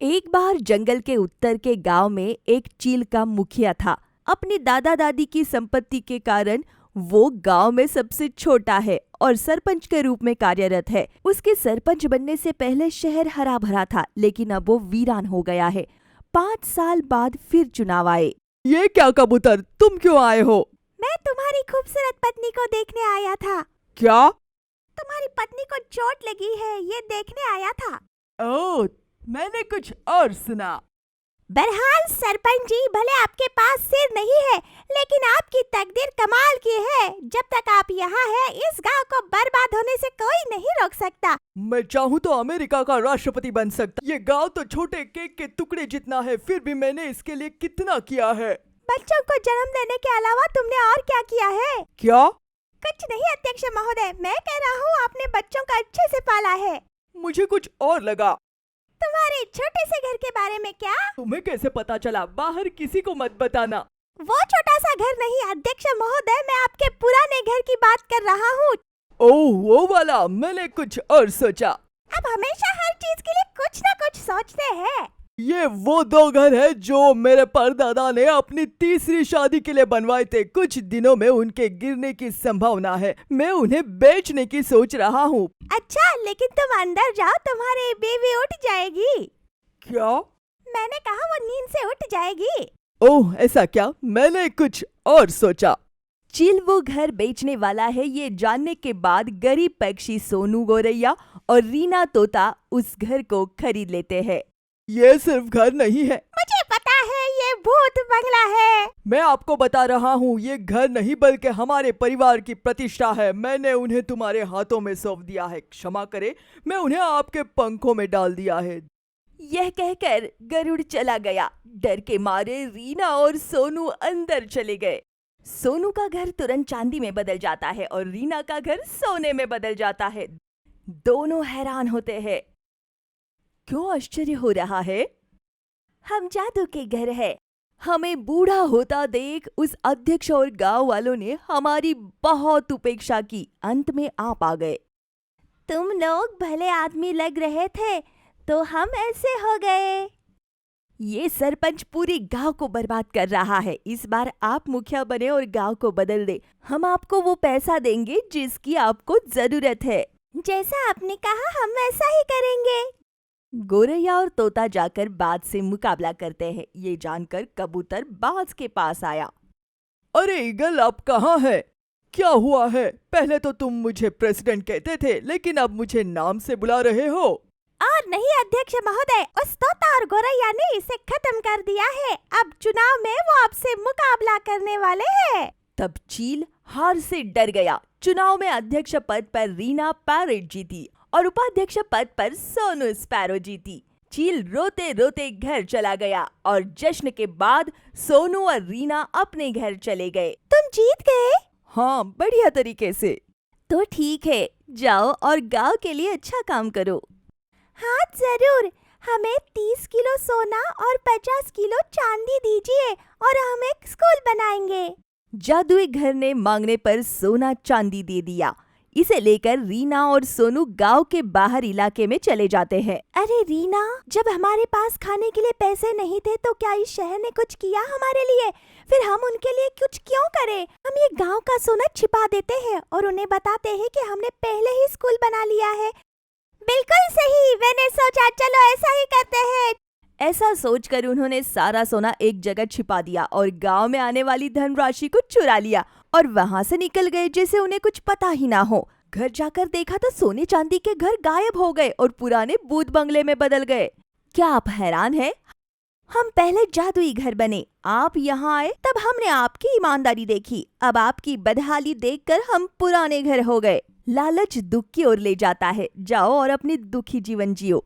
एक बार जंगल के उत्तर के गांव में एक चील का मुखिया था। अपनी दादा दादी की संपत्ति के कारण वो गांव में सबसे छोटा है और सरपंच के रूप में कार्यरत है। उसके सरपंच बनने से पहले शहर हरा भरा था, लेकिन अब वो वीरान हो गया है। 5 साल बाद फिर चुनाव आए। ये क्या कबूतर, तुम क्यों आए हो? मैं तुम्हारी खूबसूरत पत्नी को देखने आया था। क्या? तुम्हारी पत्नी को चोट लगी है, ये देखने आया था। ओह, मैंने कुछ और सुना। बहरहाल सरपंच जी, भले आपके पास सिर नहीं है, लेकिन आपकी तकदीर कमाल की है। जब तक आप यहाँ हैं, इस गांव को बर्बाद होने से कोई नहीं रोक सकता। मैं चाहूँ तो अमेरिका का राष्ट्रपति बन सकता। ये गांव तो छोटे केक के टुकड़े जितना है, फिर भी मैंने इसके लिए कितना किया है। बच्चों को जन्म देने के अलावा तुमने और क्या किया है? क्या? कुछ नहीं अध्यक्ष महोदय, मैं कह रहा हूँ आपने बच्चों को अच्छे से पाला है। मुझे कुछ और लगा। तुम्हारे छोटे से घर के बारे में क्या? तुम्हें कैसे पता चला? बाहर किसी को मत बताना। वो छोटा सा घर नहीं अध्यक्ष महोदय, मैं आपके पुराने घर की बात कर रहा हूँ। ओह, वो वाला। मैंने कुछ और सोचा। आप हमेशा हर चीज के लिए कुछ न कुछ सोचते हैं। ये वो 2 घर है जो मेरे परदादा ने अपनी तीसरी शादी के लिए बनवाए थे। कुछ दिनों में उनके गिरने की संभावना है। मैं उन्हें बेचने की सोच रहा हूँ। अच्छा, लेकिन तुम अंदर जाओ, तुम्हारी बीवी उठ जाएगी। क्या? मैंने कहा वो नींद से उठ जाएगी। ओह, ऐसा क्या? मैंने कुछ और सोचा। चील वो घर बेचने वाला है, ये जानने के बाद गरीब पक्षी सोनू गौरैया और रीना तोता उस घर को खरीद लेते हैं। ये सिर्फ घर नहीं है, मुझे पता है, ये भूत बंगला है। मैं आपको बता रहा हूँ। ये घर नहीं बल्कि हमारे परिवार की प्रतिष्ठा है। मैंने उन्हें तुम्हारे हाथों में सौंप दिया है। क्षमा करें, मैं उन्हें आपके पंखों में डाल दिया है। यह कहकर गरुड़ चला गया। डर के मारे रीना और सोनू अंदर चले गए। सोनू का घर तुरंत चांदी में बदल जाता है और रीना का घर सोने में बदल जाता है। दोनों हैरान होते हैं। क्यों आश्चर्य हो रहा है? हम जादू के घर है। हमें बूढ़ा होता देख उस अध्यक्ष और गांव वालों ने हमारी बहुत उपेक्षा की। अंत में आप आ गए। तुम लोग भले आदमी लग रहे थे, तो हम ऐसे हो गए। ये सरपंच पूरे गांव को बर्बाद कर रहा है। इस बार आप मुखिया बने और गांव को बदल दे। हम आपको वो पैसा देंगे जिसकी आपको जरूरत है। जैसा आपने कहा, हम वैसा ही करेंगे। गौरैया और तोता जाकर बाज से मुकाबला करते हैं। ये जानकर कबूतर बाज के पास आया। अरे ईगल, आप कहाँ है? क्या हुआ है? पहले तो तुम मुझे प्रेसिडेंट कहते थे, लेकिन अब मुझे नाम से बुला रहे हो। और नहीं अध्यक्ष महोदय, उस तोता और गौरैया ने इसे खत्म कर दिया है। अब चुनाव में वो आपसे मुकाबला करने वाले हैं। तब चील हार से डर गया। चुनाव में अध्यक्ष पद पर रीना पैरेट जीती और उपाध्यक्ष पद पर सोनू स्पैरो जीती। चील रोते रोते घर चला गया और जश्न के बाद सोनू और रीना अपने घर चले गए। तुम जीत गए? हाँ, बढ़िया तरीके से। तो ठीक है, जाओ और गांव के लिए अच्छा काम करो। हाँ जरूर, हमें 30 किलो सोना और 50 किलो चांदी दीजिए और हम एक स्कूल बनाएंगे। जादुई घर ने मांगने पर सोना चांदी दे दिया। इसे लेकर रीना और सोनू गांव के बाहर इलाके में चले जाते हैं। अरे रीना, जब हमारे पास खाने के लिए पैसे नहीं थे तो क्या इस शहर ने कुछ किया हमारे लिए? फिर हम उनके लिए कुछ क्यों करें? हम ये गांव का सोना छिपा देते हैं और उन्हें बताते हैं कि हमने पहले ही स्कूल बना लिया है। बिल्कुल सही, मैंने सोचा, चलो ऐसा ही करते हैं। ऐसा सोचकर उन्होंने सारा सोना एक जगह छिपा दिया और गांव में आने वाली धनराशि को चुरा लिया और वहां से निकल गए जैसे उन्हें कुछ पता ही ना हो। घर जाकर देखा तो सोने चांदी के घर गायब हो गए और पुराने भूत बंगले में बदल गए। क्या आप हैरान हैं? हम पहले जादुई घर बने, आप यहाँ आए तब हमने आपकी ईमानदारी देखी। अब आपकी बदहाली देखकर हम पुराने घर हो गए। लालच दुख की ओर ले जाता है। जाओ और अपनी दुखी जीवन जियो।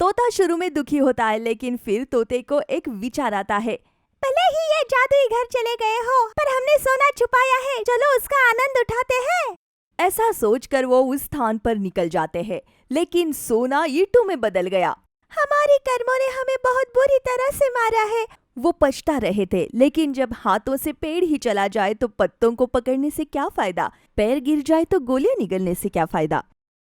तोता शुरू में दुखी होता है, लेकिन फिर तोते को एक विचार आता है। भले ही ये जादुई घर चले गए हो, पर हमने सोना छुपाया है, चलो उसका आनंद उठाते हैं। ऐसा सोचकर वो उस स्थान पर निकल जाते हैं, लेकिन सोना ईंटों में बदल गया। हमारे कर्मों ने हमें बहुत बुरी तरह से मारा है। वो पछता रहे थे, लेकिन जब हाथों से पेड़ ही चला जाए तो पत्तों को पकड़ने से क्या फायदा? पैर गिर जाए तो गोलियां निगलने से क्या फायदा?